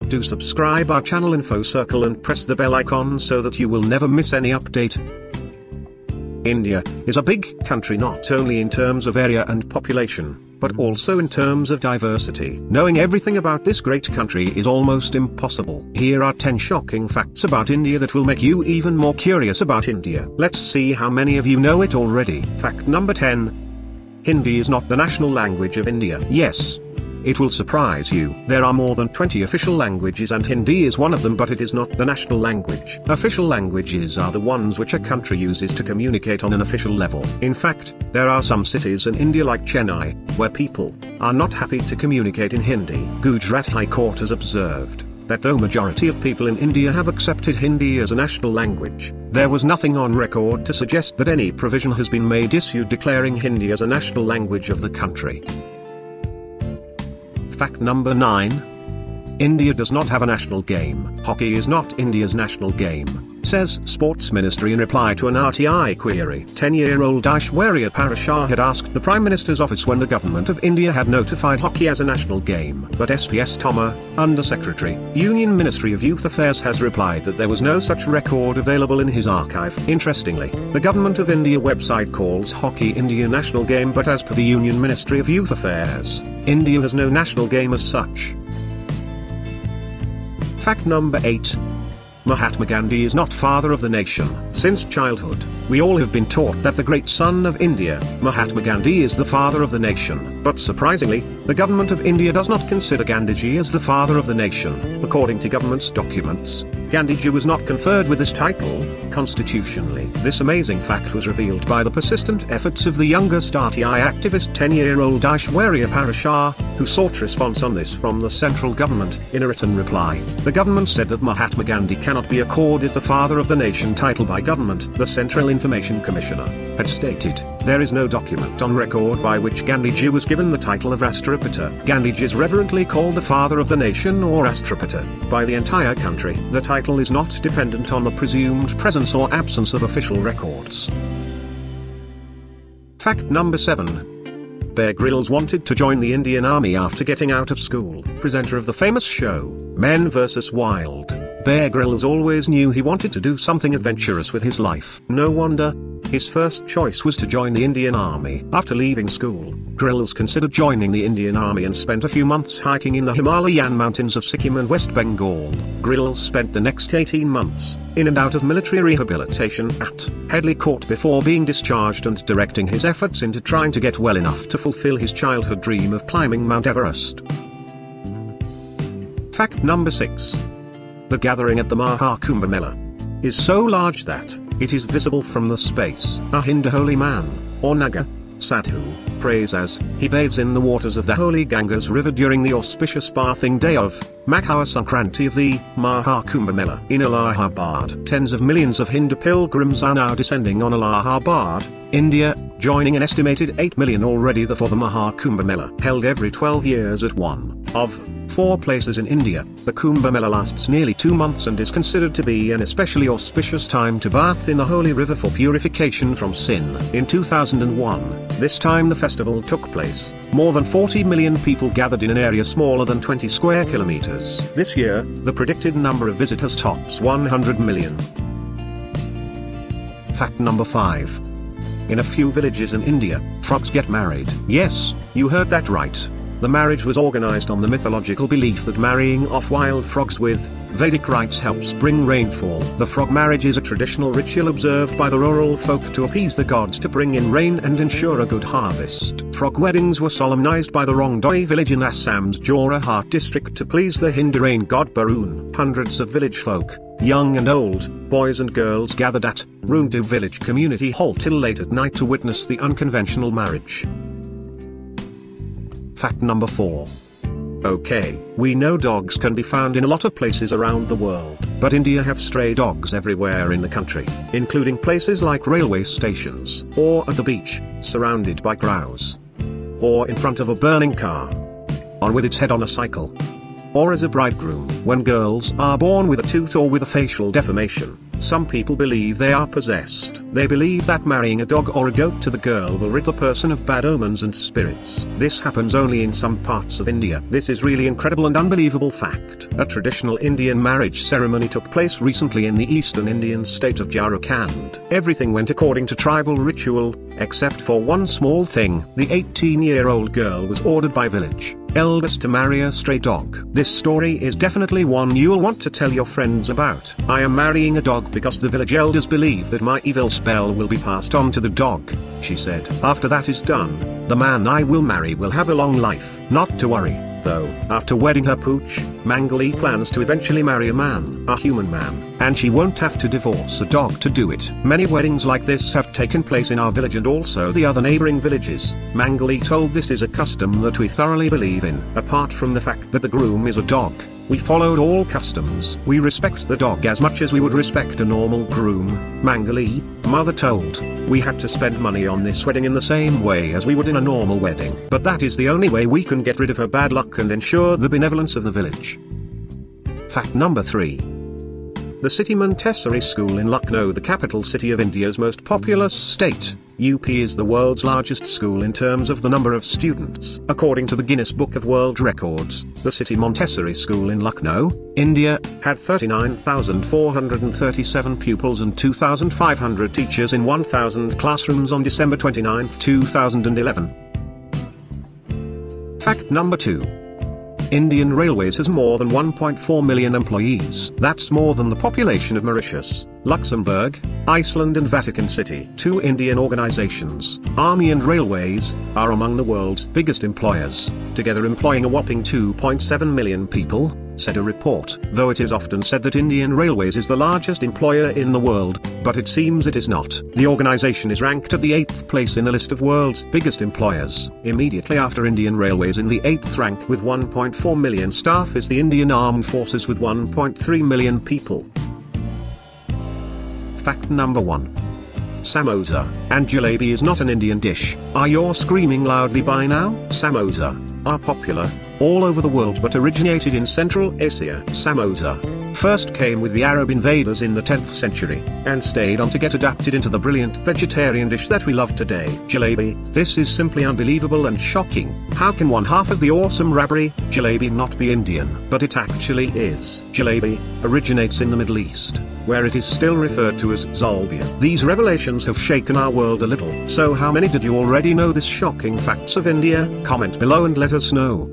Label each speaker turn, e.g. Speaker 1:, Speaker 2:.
Speaker 1: Do subscribe our channel Info Circle and press the bell icon so that you will never miss any update. India is a big country not only in terms of area and population, but also in terms of diversity. Knowing everything about this great country is almost impossible. Here are 10 shocking facts about India that will make you even more curious about India. Let's see how many of you know it already. Fact number 10. Hindi is not the national language of India. Yes. It will surprise you. There are more than 20 official languages and Hindi is one of them, but it is not the national language. Official languages are the ones which a country uses to communicate on an official level. In fact, there are some cities in India like Chennai, where people are not happy to communicate in Hindi. Gujarat High Court has observed that though majority of people in India have accepted Hindi as a national language, there was nothing on record to suggest that any provision has been made issued declaring Hindi as a national language of the country. Fact number 9. India does not have a national game. Hockey is not India's national game, says Sports Ministry in reply to an RTI query. 10-year-old Aishwarya Parashar had asked the Prime Minister's office when the government of India had notified hockey as a national game. But SPS Thoma, Under Secretary, Union Ministry of Youth Affairs has replied that there was no such record available in his archive. Interestingly, the Government of India website calls hockey India national game, but as per the Union Ministry of Youth Affairs, India has no national game as such. Fact number 8. Mahatma Gandhi is not father of the nation. Since childhood, we all have been taught that the great son of India, Mahatma Gandhi, is the father of the nation. But surprisingly, the government of India does not consider Gandhiji as the father of the nation. According to government's documents, Gandhiji was not conferred with this title constitutionally. This amazing fact was revealed by the persistent efforts of the youngest RTI activist 10-year-old Aishwarya Parashar, who sought response on this from the central government. In a written reply, the government said that Mahatma Gandhi cannot be accorded the father of the nation title by government. The Central Information Commissioner had stated, there is no document on record by which Gandhiji was given the title of Rashtrapita. Gandhiji is reverently called the father of the nation or Rashtrapita by the entire country. The title is not dependent on the presumed presence or absence of official records. Fact number 7. Bear Grylls wanted to join the Indian Army after getting out of school. Presenter of the famous show, Men vs. Wild, Bear Grylls always knew he wanted to do something adventurous with his life. No wonder, his first choice was to join the Indian Army. After leaving school, Grylls considered joining the Indian Army and spent a few months hiking in the Himalayan mountains of Sikkim and West Bengal. Grylls spent the next 18 months in and out of military rehabilitation at Headley Court before being discharged and directing his efforts into trying to get well enough to fulfill his childhood dream of climbing Mount Everest. Fact number 6. The gathering at the Mahakumbhamela is so large that it is visible from the space. A Hindu holy man, or Naga, Sadhu, prays as he bathes in the waters of the holy Ganga's river during the auspicious bathing day of Makar Sankranti of the Mahakumbhamela in Allahabad. Tens of millions of Hindu pilgrims are now descending on Allahabad, India, joining an estimated 8 million already for the Mahakumbhamela. Held every 12 years at one of 4 places in India, the Kumbh Mela lasts nearly 2 months and is considered to be an especially auspicious time to bathe in the holy river for purification from sin. In 2001, this time the festival took place, more than 40 million people gathered in an area smaller than 20 square kilometers. This year, the predicted number of visitors tops 100 million. Fact number 5. In a few villages in India, frogs get married. Yes, you heard that right. The marriage was organized on the mythological belief that marrying off wild frogs with Vedic rites helps bring rainfall. The frog marriage is a traditional ritual observed by the rural folk to appease the gods to bring in rain and ensure a good harvest. Frog weddings were solemnized by the Rongdoi village in Assam's Jorahat district to please the Hindu rain god Barun. Hundreds of village folk, young and old, boys and girls gathered at Rundu village community hall till late at night to witness the unconventional marriage. Fact number 4. Okay, we know dogs can be found in a lot of places around the world, but India have stray dogs everywhere in the country, including places like railway stations, or at the beach, surrounded by crows, or in front of a burning car, or with its head on a cycle, or as a bridegroom. When girls are born with a tooth or with a facial deformation, Some people believe they are possessed. They believe that marrying a dog or a goat to the girl will rid the person of bad omens and spirits. This happens only in some parts of India. This is really incredible and unbelievable fact. A traditional Indian marriage ceremony took place recently in the eastern Indian state of Jharkhand. Everything went according to tribal ritual, except for one small thing. The 18-year-old girl was ordered by village elders to marry a stray dog. This story is definitely one you'll want to tell your friends about. I am marrying a dog because the village elders believe that my evil spell will be passed on to the dog, she said. After that is done, the man I will marry will have a long life. Not to worry, though. After wedding her pooch, Mangali plans to eventually marry a man, a human man, and she won't have to divorce a dog to do it. Many weddings like this have taken place in our village and also the other neighboring villages. Mangali told this is a custom that we thoroughly believe in. Apart from the fact that the groom is a dog, we followed all customs. We respect the dog as much as we would respect a normal groom, Mangali, mother told. We had to spend money on this wedding in the same way as we would in a normal wedding. But that is the only way we can get rid of her bad luck and ensure the benevolence of the village. Fact number 3. The City Montessori School in Lucknow, the capital city of India's most populous state, UP, is the world's largest school in terms of the number of students. According to the Guinness Book of World Records, the City Montessori School in Lucknow, India, had 39,437 pupils and 2,500 teachers in 1,000 classrooms on December 29, 2011. Fact number 2. Indian Railways has more than 1.4 million employees. That's more than the population of Mauritius, Luxembourg, Iceland and Vatican City. Two Indian organizations, Army and Railways, are among the world's biggest employers, together employing a whopping 2.7 million people, said a report. Though it is often said that Indian Railways is the largest employer in the world, but it seems it is not. The organization is ranked at the 8th place in the list of world's biggest employers. Immediately after Indian Railways, in the 8th rank with 1.4 million staff, is the Indian Armed Forces with 1.3 million people. Fact number 1. Samosa and jalebi is not an Indian dish. Are you screaming loudly by now? Samosa are popular all over the world but originated in Central Asia. Samosa first came with the Arab invaders in the 10th century, and stayed on to get adapted into the brilliant vegetarian dish that we love today. Jalebi. This is simply unbelievable and shocking. How can one half of the awesome rabri, jalebi, not be Indian? But it actually is. Jalebi originates in the Middle East, where it is still referred to as zalbia. These revelations have shaken our world a little. So how many did you already know this shocking facts of India? Comment below and let us know.